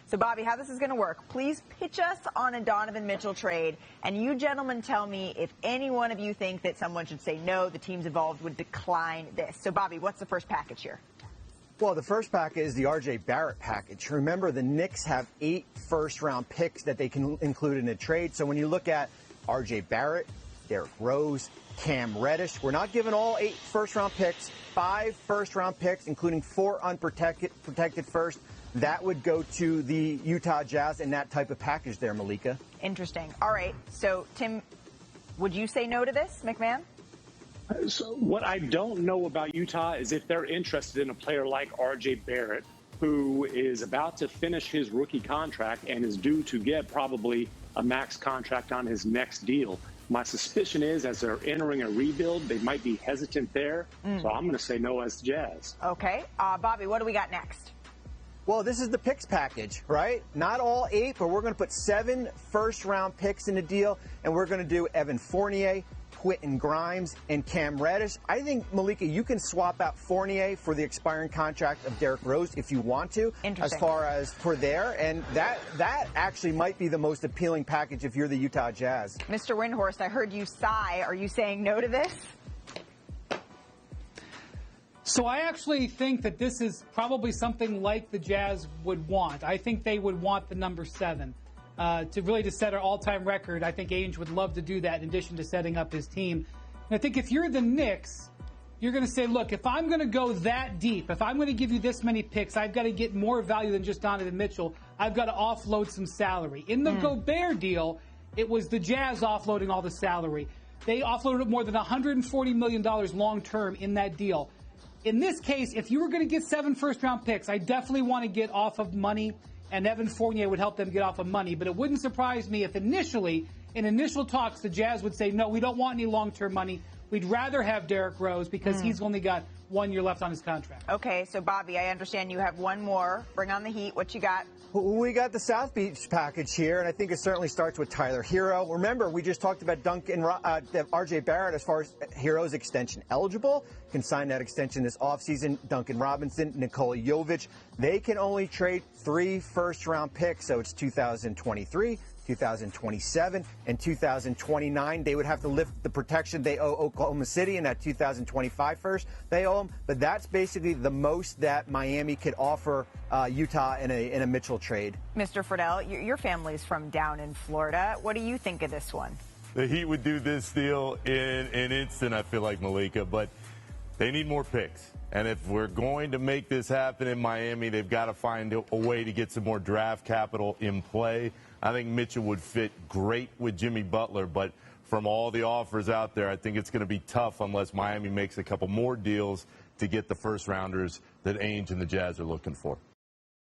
So, Bobby, how this is going to work, please pitch us on a Donovan Mitchell trade, and you gentlemen tell me if any one of you think that someone should say no, the teams involved would decline this. So, Bobby, what's the first package here? Well, the first package is the RJ Barrett package. Remember, the Knicks have 8 first-round picks that they can include in a trade. So when you look at RJ Barrett, Derrick Rose, Cam Reddish, we're not giving all 8 first-round picks, 5 first-round picks, including 4 protected first. That would go to the Utah Jazz in that type of package there, Malika. Interesting. All right. So, Tim, would you say no to this, McMahon? So what I don't know about Utah is if they're interested in a player like RJ Barrett, who is about to finish his rookie contract and is due to get probably a max contract on his next deal. My suspicion is, as they're entering a rebuild, they might be hesitant there. So I'm going to say no as the Jazz. Okay. Bobby, what do we got next? Well, this is the picks package, right? Not all 8, but we're going to put 7 first-round picks in the deal, and we're going to do Evan Fournier, Quentin Grimes, and Cam Reddish. I think, Malika, you can swap out Fournier for the expiring contract of Derrick Rose if you want to, as far as for there. And that actually might be the most appealing package if you're the Utah Jazz. Mr. Windhorst, I heard you sigh. Are you saying no to this? So I actually think that this is probably something like the Jazz would want. I think they would want the number 7. To set an all-time record. I think Ainge would love to do that in addition to setting up his team. And I think if you're the Knicks, you're going to say, look, if I'm going to go that deep, if I'm going to give you this many picks, I've got to get more value than just Donovan Mitchell. I've got to offload some salary. In the Gobert deal, it was the Jazz offloading all the salary. They offloaded more than $140 million long-term in that deal. In this case, if you were going to get 7 first-round picks, I definitely want to get off of money, and Evan Fournier would help them get off of money. But it wouldn't surprise me if in initial talks, the Jazz would say, no, we don't want any long-term money. We'd rather have Derrick Rose because he's only got 1 year left on his contract. Okay, so, Bobby, I understand you have one more. Bring on the heat. What you got? We got the South Beach package here, and I think it certainly starts with Tyler Hero. Remember, we just talked about RJ Barrett as far as Hero's extension eligible. Can sign that extension this offseason. Duncan Robinson, Nikola Jovic. They can only trade 3 first-round picks, so it's 2023, 2027, and 2029. They would have to lift the protection they owe Oklahoma City in that 2025 first they owe them. But that's basically the most that Miami could offer Utah in a Mitchell trade. Mr. Friedel, your family's from down in Florida. What do you think of this one? The Heat would do this deal in an instant, I feel like, Malika, but they need more picks. And if we're going to make this happen in Miami, they've got to find a way to get some more draft capital in play. I think Mitchell would fit great with Jimmy Butler, but from all the offers out there, I think it's going to be tough unless Miami makes a couple more deals to get the first-rounders that Ainge and the Jazz are looking for.